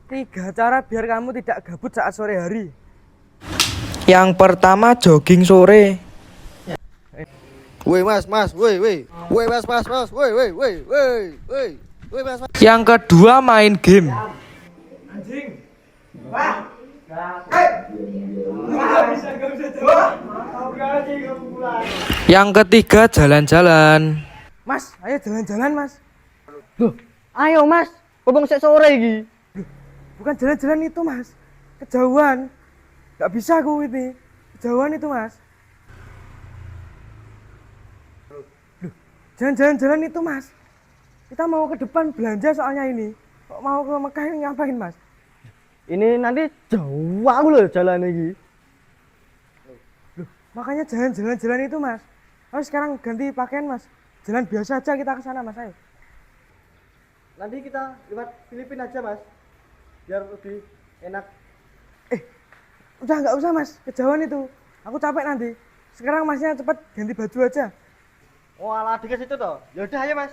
3 cara biar kamu tidak gabut saat sore hari. Yang pertama jogging sore. Woi mas, woi mas, woi mas. Yang kedua main game. Yang ketiga jalan-jalan. Mas, ayo jalan-jalan mas. Ayo Mas, ngomong sek sore iki. Bukan jalan-jalan itu mas, kejauhan. Gak bisa aku ini, kejauhan itu mas. Jalan-jalan itu mas. Kita mau ke depan belanja soalnya ini. Kok mau ke Mekah ini ngapain mas? Ini nanti jauh aku loh jalan iki. Makanya jangan jalan-jalan itu mas. Ayo sekarang ganti pakaian mas. Jalan biasa aja kita ke sana mas, ayo. Nanti kita lewat Filipina aja Mas. Biar lebih enak. Udah nggak usah mas, kejauhan itu. Aku capek nanti. Sekarang masnya cepet ganti baju aja. Oh, ala dikit situ toh. Ya udah ayo Mas.